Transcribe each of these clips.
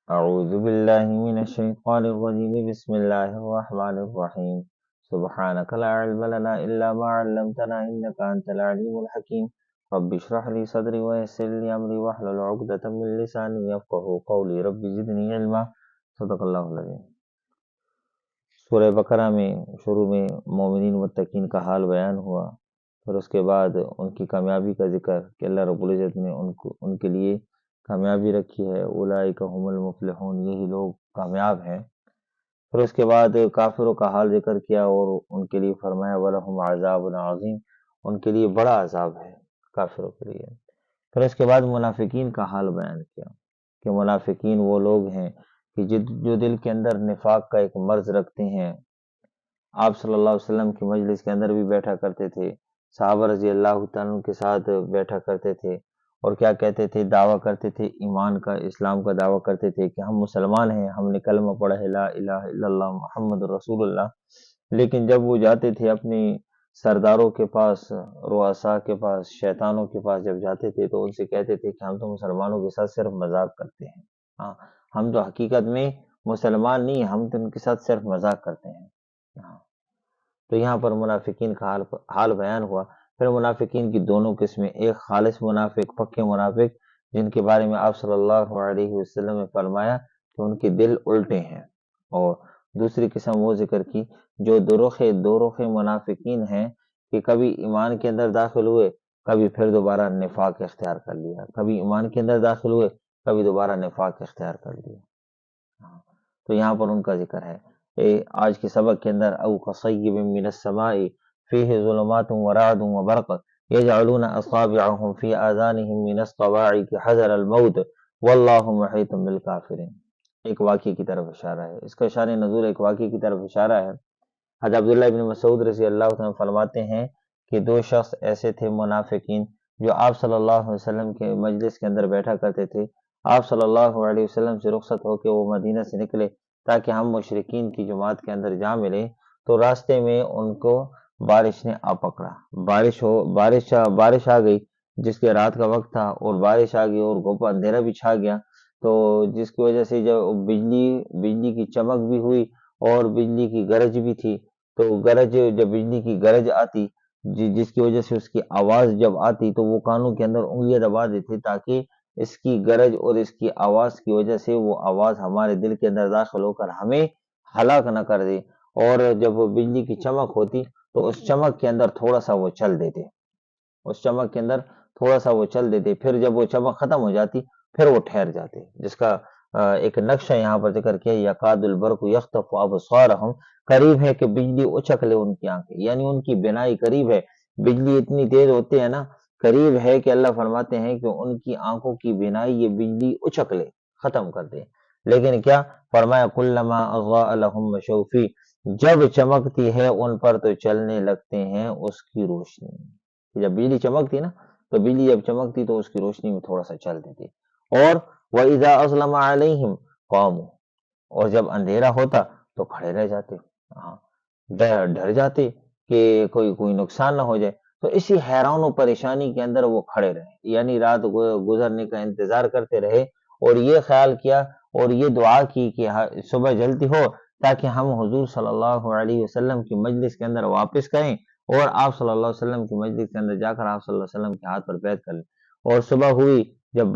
أعوذ بالله من الشيطان الرجيم بسم الله الرحمن الرحيم سبحانك لا علم لنا إلا ما علمتنا إنك أنت العليم الحكيم رب اشرح لي صدري ويسر لي أمري واحلل عقدة من لساني يفقهوا قولي رب زدني علما صدق اللہ العظیم۔ سورہ بقرہ میں شروع میں مومنین متقین کا حال بیان ہوا، پھر اس کے بعد ان کی کامیابی کا ذکر کہ اللہ رب العزت نے ان کے لیے کامیابی رکھی ہے، اولئک هم المفلحون، یہی لوگ کامیاب ہیں۔ پھر اس کے بعد کافروں کا حال ذکر کیا اور ان کے لیے فرمایا وَلَهُمْ عَذَابٌ عَظِيمٌ، ان کے لیے بڑا عذاب ہے کافروں کے لیے۔ پھر اس کے بعد منافقین کا حال بیان کیا کہ منافقین وہ لوگ ہیں کہ جو دل کے اندر نفاق کا ایک مرض رکھتے ہیں۔ آپ صلی اللہ علیہ وسلم کی مجلس کے اندر بھی بیٹھا کرتے تھے، صحابہ رضی اللہ تعالیٰ عنہ کے ساتھ بیٹھا کرتے تھے، اور کیا کہتے تھے؟ دعویٰ کرتے تھے ایمان کا، اسلام کا دعویٰ کرتے تھے کہ ہم مسلمان ہیں، ہم نے کلمہ پڑھا ہے لا الہ الا اللہ محمد رسول اللہ۔ لیکن جب وہ جاتے تھے اپنی سرداروں کے پاس، رؤساء کے پاس، شیطانوں کے پاس جب جاتے تھے تو ان سے کہتے تھے کہ ہم تو مسلمانوں کے ساتھ صرف مذاق کرتے ہیں، ہاں ہم تو حقیقت میں مسلمان نہیں، ہم تو ان کے ساتھ صرف مذاق کرتے ہیں۔ ہاں، تو یہاں پر منافقین کا حال بیان ہوا۔ پھر منافقین کی دونوں قسمیں، ایک خالص منافق، پکے منافق، جن کے بارے میں آپ صلی اللہ علیہ وسلم نے فرمایا کہ ان کے دل الٹے ہیں، اور دوسری قسم وہ ذکر کی جو دو رخ منافقین ہیں کہ کبھی ایمان کے اندر داخل ہوئے، کبھی پھر دوبارہ نفاق اختیار کر لیا، کبھی ایمان کے اندر داخل ہوئے، کبھی دوبارہ نفاق اختیار کر لیا۔ ہاں، تو یہاں پر ان کا ذکر ہے۔ آج کے سبق کے اندر او کصیب من السماء فیہ ظلمات ورعد وبرق یجعلون اصابعهم فی آذانهم من الصواعق حذر الموت واللہ محیط بالکافرین۔ ایک واقعے کی طرف اشارہ ہے، اس کا شان نزول ایک واقعے کی طرف اشارہ ہے۔ حضرت عبداللہ بن مسعود رضی اللہ عنہ فرماتے ہیں کہ دو شخص ایسے تھے منافقین جو آپ صلی اللہ علیہ وسلم کے مجلس کے اندر بیٹھا کرتے تھے۔ آپ صلی اللہ علیہ وسلم سے رخصت ہو کے وہ مدینہ سے نکلے تاکہ ہم مشرکین کی جماعت کے اندر جا ملے، تو راستے میں ان کو بارش نے آ پکڑا، بارش آ گئی، جس کے رات کا وقت تھا، اور بارش آ گئی اور گھوپا اندھیرا بھی چھا گیا، تو جس کی وجہ سے جب بجلی کی چمک بھی ہوئی اور بجلی کی گرج بھی تھی، تو جب بجلی کی گرج آتی، جس کی وجہ سے اس کی آواز جب آتی تو وہ کانوں کے اندر انگلیاں دبا دیتے تاکہ اس کی گرج اور اس کی آواز کی وجہ سے وہ آواز ہمارے دل کے اندر داخل ہو کر ہمیں ہلاک نہ کر دے، اور جب بجلی کی چمک ہوتی تو اس چمک کے اندر تھوڑا سا وہ چل دیتے، پھر جب وہ چمک ختم ہو جاتی پھر وہ ٹھہر جاتے، جس کا ایک نقشہ یہاں پر ذکر کیا یکاد البرق یخطف ابصارہم، قریب ہے کہ بجلی اچک لے ان کی آنکھیں، یعنی ان کی بینائی قریب ہے، بجلی اتنی تیز ہوتی ہے نا، قریب ہے کہ اللہ فرماتے ہیں کہ ان کی آنکھوں کی بینائی یہ بجلی اچک لے، ختم کر دے، لیکن کیا فرمایا کلما اضاء لهم مشوا فیہ، جب چمکتی ہے ان پر تو چلنے لگتے ہیں اس کی روشنی۔ جب بجلی چمکتی نا، تو بجلی جب چمکتی تو اس کی روشنی میں تھوڑا سا چل دیتی، اور وَإِذَا أَظْلَمَ عَلَيْهِمْ قَامُوا، اور جب اندھیرا ہوتا تو کھڑے رہ جاتے، ہاں ڈر جاتے کہ کوئی نقصان نہ ہو جائے، تو اسی حیران و پریشانی کے اندر وہ کھڑے رہے، یعنی رات گزرنے کا انتظار کرتے رہے، اور یہ خیال کیا اور یہ دعا کی کہ صبح جلدی ہو تاکہ ہم حضور صلی اللہ علیہ وسلم کی مجلس کے اندر واپس کریں، اور آپ صلی اللہ علیہ وسلم کی مجلس کے اندر جا کر آپ صلی اللہ علیہ وسلم کے ہاتھ پر بیعت کر لیں۔ اور صبح ہوئی، جب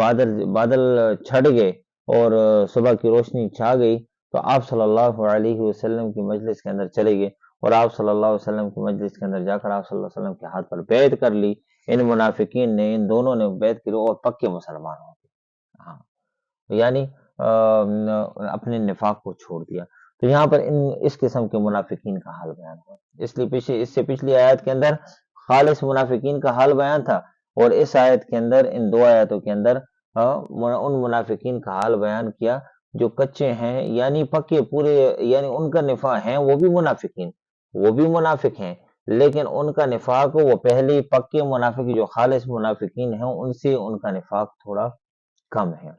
بادل چھٹ گئے اور صبح کی روشنی چھا گئی، تو آپ صلی اللہ علیہ وسلم کی مجلس کے اندر چلے گئے، اور آپ صلی اللہ علیہ وسلم کی مجلس کے اندر جا کر آپ صلی اللہ علیہ وسلم کے ہاتھ پر بیعت کر لی۔ ان منافقین نے، ان دونوں نے بیعت کی اور پکے مسلمان ہو گئے، ہاں، یعنی اپنے نفاق کو چھوڑ دیا۔ تو یہاں پر اس قسم کے منافقین کا حال بیان ہوا، اس سے پچھلی آیت کے اندر خالص منافقین کا حال بیان تھا، اور اس آیت کے اندر، ان دو آیتوں کے اندر ان منافقین کا حال بیان کیا جو کچے ہیں، یعنی پکے پورے، یعنی ان کا نفاق ہیں، وہ بھی منافق ہیں، لیکن ان کا نفاق وہ پہلے پکے منافق جو خالص منافقین ہیں ان سے ان کا نفاق تھوڑا کم ہے۔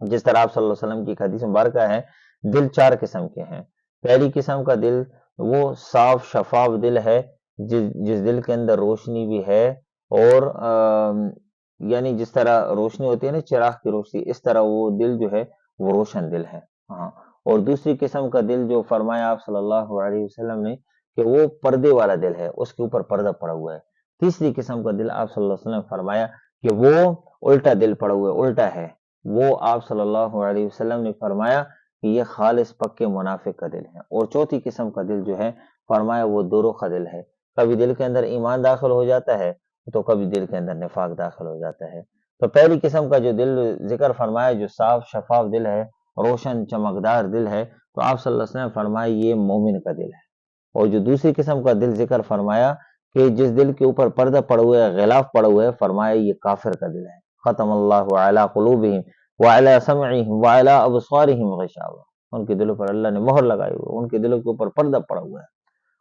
جس طرح آپ صلی اللہ علیہ وسلم کی ایک حدیث مبارکہ ہے، دل چار قسم کے ہیں۔ پہلی قسم کا دل وہ صاف شفاف دل ہے، جس دل کے اندر روشنی بھی ہے، اور یعنی جس طرح روشنی ہوتی ہے نا، چراغ کی روشنی، اس طرح وہ دل جو ہے وہ روشن دل ہے. ہاں، اور دوسری قسم کا دل جو فرمایا آپ صلی اللہ علیہ وسلم نے کہ وہ پردے والا دل ہے، اس کے اوپر پردہ پڑا ہوا ہے. تیسری قسم کا دل آپ صلی اللہ علیہ وسلم نے فرمایا کہ وہ الٹا دل پڑا ہوا ہے، الٹا ہے. وہ آپ صلی اللہ علیہ وسلم نے فرمایا کہ یہ خالص پکے منافق کا دل ہے. اور چوتھی قسم کا دل جو ہے فرمایا وہ دو رخ دل ہے. کبھی دل کے اندر ایمان داخل ہو جاتا ہے تو کبھی دل کے اندر نفاق داخل ہو جاتا ہے. تو پہلی قسم کا جو دل ذکر فرمایا جو صاف شفاف دل ہے، روشن چمکدار دل ہے، تو آپ صلی اللہ علیہ وسلم نے فرمایا یہ مومن کا دل ہے. اور جو دوسری قسم کا دل ذکر فرمایا کہ جس دل کے اوپر پردہ پڑا ہوا ہے، غلاف پڑا ہوا ہے، فرمایا یہ کافر کا دل ہے. ختم اللہ علی قلوبہم وعلی سمعہم وعلی ابصارہم غشاوہ. ان کے دلوں پر اللہ نے مہر لگائی ہوئی، ان کے دلوں کے اوپر پردہ پڑا ہوا ہے.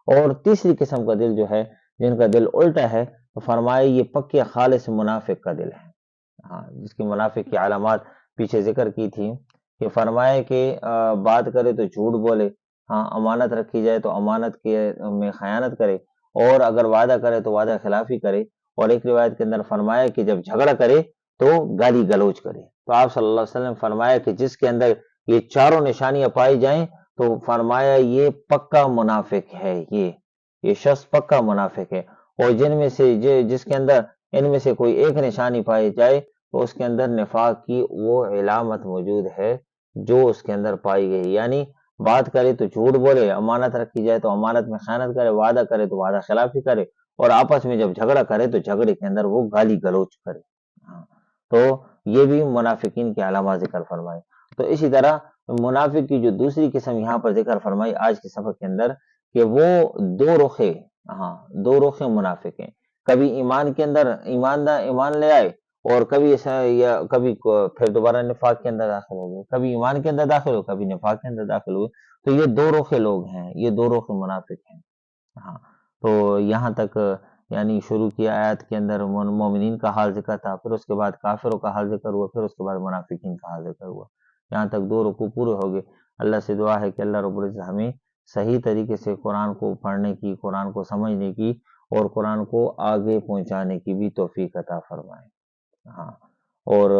اور تیسری قسم کا دل جو ہے جن کا دل الٹا ہے تو فرمایا یہ پکے خالص منافق کا دل ہے. ہاں، جس کی منافق کی علامات پیچھے ذکر کی تھی کہ فرمایا کہ بات کرے تو جھوٹ بولے، ہاں، امانت رکھی جائے تو امانت کے میں خیانت کرے، اور اگر وعدہ کرے تو وعدہ خلافی کرے. اور ایک روایت کے اندر فرمایا کہ جب جھگڑا کرے تو گالی گلوچ کرے. تو آپ صلی اللہ علیہ وسلم فرمایا کہ جس کے اندر یہ چاروں نشانیاں پائی جائیں تو فرمایا یہ پکا منافق ہے، یہ شخص پکا منافق ہے. اور جن میں سے جس کے اندر ان میں سے کوئی ایک نشانی پائی جائے تو اس کے اندر نفاق کی وہ علامت موجود ہے جو اس کے اندر پائی گئی. یعنی بات کرے تو جھوٹ بولے، امانت رکھی جائے تو امانت میں خیانت کرے، وعدہ کرے تو وعدہ خلافی کرے، اور آپس میں جب جھگڑا کرے تو جھگڑے کے اندر وہ گالی گلوچ کرے. ہاں، تو یہ بھی منافقین کی علامات ذکر فرمائی. تو اسی طرح منافق کی جو دوسری قسم یہاں پر ذکر فرمائی آج کے سبق کے اندر کہ وہ دو رخے، ہاں، دو رخے منافق ہیں. کبھی ایمان کے اندر ایمان لے آئے اور کبھی ایسا یا کبھی پھر دوبارہ نفاق کے اندر داخل ہو گئے، کبھی ایمان کے اندر داخل ہو کبھی نفاق کے اندر داخل ہوئے. تو یہ دو رخے لوگ ہیں، یہ دو رخے منافق ہیں. ہاں، تو یہاں تک یعنی شروع کیا آیات کے اندر مومنین کا حال ذکر تھا، پھر اس کے بعد کافروں کا حال ذکر ہوا، پھر اس کے بعد منافقین کا حال ذکر ہوا. یہاں تک دو رکوع پورے ہو گئے. اللہ سے دعا ہے کہ اللہ رب العزت ہمیں صحیح طریقے سے قرآن کو پڑھنے کی، قرآن کو سمجھنے کی اور قرآن کو آگے پہنچانے کی بھی توفیق عطا فرمائے. ہاں، اور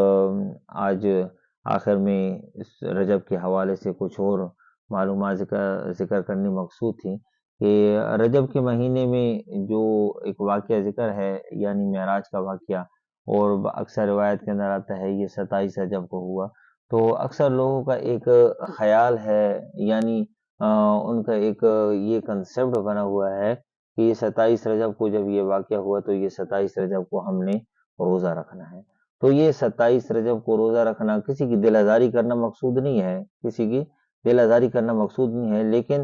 آج آخر میں اس رجب کے حوالے سے کچھ اور معلومات ذکر کرنی مقصود تھی کہ رجب کے مہینے میں جو ایک واقعہ ذکر ہے یعنی معراج کا واقعہ، اور اکثر روایت کے اندر آتا ہے یہ 27 رجب کو ہوا. تو اکثر لوگوں کا ایک خیال ہے، یعنی ان کا ایک یہ کنسیپٹ بنا ہوا ہے کہ یہ 27 رجب کو جب یہ واقعہ ہوا تو یہ 27 رجب کو ہم نے روزہ رکھنا ہے. تو یہ 27 رجب کو روزہ رکھنا کسی کی دل آزاری کرنا مقصود نہیں ہے، کسی کی دل آزاری کرنا مقصود نہیں ہے، لیکن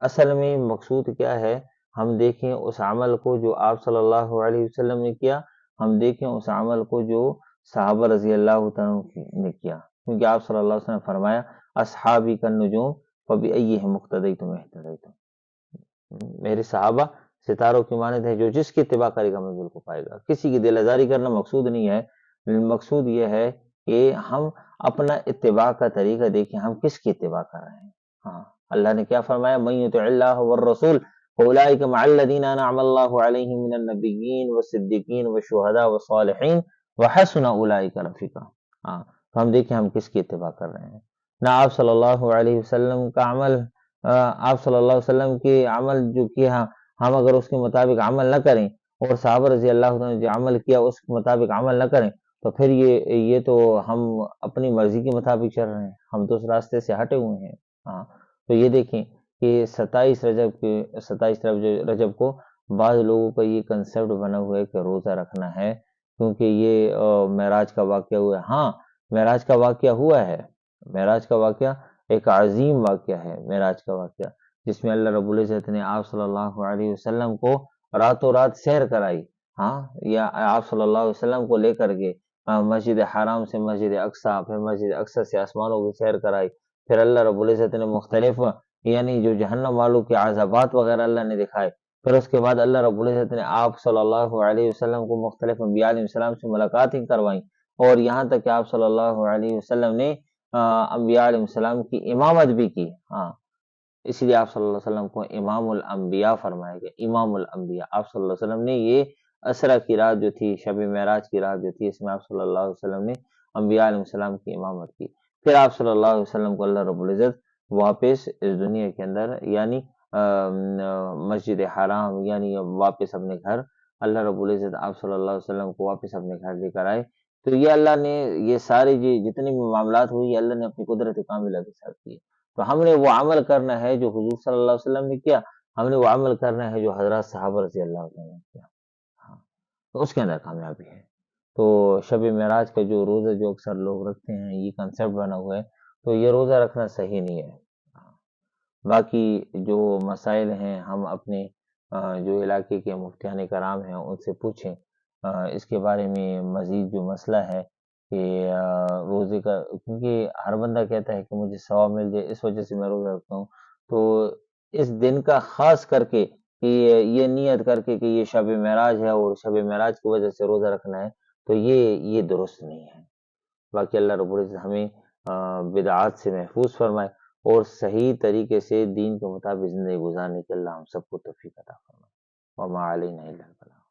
اصل میں مقصود کیا ہے، ہم دیکھیں اس عمل کو جو آپ صلی اللہ علیہ وسلم نے کیا، ہم دیکھیں اس عمل کو جو صحابہ رضی اللہ تعالیٰ نے کیا. کیونکہ آپ صلی اللہ علیہ وسلم نے فرمایا اصحابی کالنجوم فبأیہم اقتدیتم اہتدیتم. میرے صحابہ ستاروں کی مانند ہے، جو جس کی اتباع کرے گا منزل کو پائے گا. کسی کی دل آزاری کرنا مقصود نہیں ہے، مقصود یہ ہے کہ ہم اپنا اتباع کا طریقہ دیکھیں، ہم کس کی اتباع کر رہے ہیں. ہاں، اللہ نے کیا فرمایا، من یطع اللہ والرسول فاولئک مع الذین انعم اللہ علیہم من النبیین والصدیقین والشہداء والصالحین وحسن اولئک رفیقا. ہاں، تو ہم دیکھیں ہم کس کی اتباع کر رہے ہیں. نہ آپ صلی اللہ علیہ وسلم کا عمل، آپ صلی اللہ علیہ وسلم کے عمل جو کیا ہم اگر اس کے مطابق عمل نہ کریں، اور صحابہ رضی اللہ عنہ نے جو عمل کیا اس کے مطابق عمل نہ کریں، تو پھر یہ تو ہم اپنی مرضی کے مطابق چل رہے ہیں، ہم تو اس راستے سے ہٹے ہوئے ہیں. ہاں، تو یہ دیکھیں کہ 27 رجب کو بعض لوگوں کا یہ کنسیپٹ بنا ہوا ہے کہ روزہ رکھنا ہے کیونکہ یہ معراج کا واقعہ ہوا ہے. ہاں، معراج کا واقعہ ہوا ہے، معراج کا واقعہ ایک عظیم واقعہ ہے. معراج کا واقعہ جس میں اللہ رب العزت نے آپ صلی اللہ علیہ وسلم کو راتوں رات سیر کرائی. ہاں، یا آپ صلی اللہ علیہ وسلم کو لے کر کے مسجد حرام سے مسجد اقصی، پھر مسجد اقصی سے آسمانوں کی سیر کرائی. پھر اللہ رب العزت نے مختلف یعنی جو جہنم والوں کے عذابات وغیرہ اللہ نے دکھائے. پھر اس کے بعد اللہ رب العزت نے آپ صلی اللہ علیہ وسلم کو مختلف انبیاء علیہ السلام سے ملاقاتیں کروائیں، اور یہاں تک کہ آپ صلی اللہ علیہ وسلم نے انبیاء علیہ السلام کی امامت بھی کی. ہاں، اسی لیے آپ صلی اللہ علیہ وسلم کو امام الانبیاء فرمایا گیا، امام الانبیاء. آپ صلی اللہ علیہ وسلم نے یہ اسرا کی رات جو تھی، شب معراج کی رات جو تھی، اس میں آپ صلی اللہ علیہ وسلم نے انبیاء علیہ السلام کی امامت کی. پھر آپ صلی اللہ علیہ وسلم کو اللہ رب العزت واپس اس دنیا کے اندر یعنی مسجد حرام یعنی واپس اپنے گھر اللہ رب العزت آپ صلی اللہ علیہ وسلم کو واپس اپنے گھر لے کر آئے. تو یہ اللہ نے یہ سارے جتنے بھی معاملات ہوئی یہ اللہ نے اپنی قدرت کاملہ کے ساتھ کیے. تو ہم نے وہ عمل کرنا ہے جو حضور صلی اللہ علیہ وسلم نے کیا، ہم نے وہ عمل کرنا ہے جو حضرات صحابہ رضی اللہ عنہ نے کیا. ہاں تو اس کے اندر کامیابی ہے. تو شب معراج کا جو روزہ جو اکثر لوگ رکھتے ہیں یہ کنسیپٹ بنا ہوا ہے، تو یہ روزہ رکھنا صحیح نہیں ہے. باقی جو مسائل ہیں ہم اپنے جو علاقے کے مفتیان کرام ہیں ان سے پوچھیں اس کے بارے میں مزید جو مسئلہ ہے کہ روزے کا، کیونکہ ہر بندہ کہتا ہے کہ مجھے ثواب مل جائے اس وجہ سے میں روزہ رکھتا ہوں. تو اس دن کا خاص کر کے کہ یہ نیت کر کے کہ یہ شب معراج ہے اور شب معراج کی وجہ سے روزہ رکھنا ہے، تو یہ درست نہیں ہے. باقی اللہ رب العزت ہمیں بدعات سے محفوظ فرمائے اور صحیح طریقے سے دین کے مطابق زندگی گزارنے کے اللہ ہم سب کو توفیق عطا فرمائے. وما علینا الا البلاغ.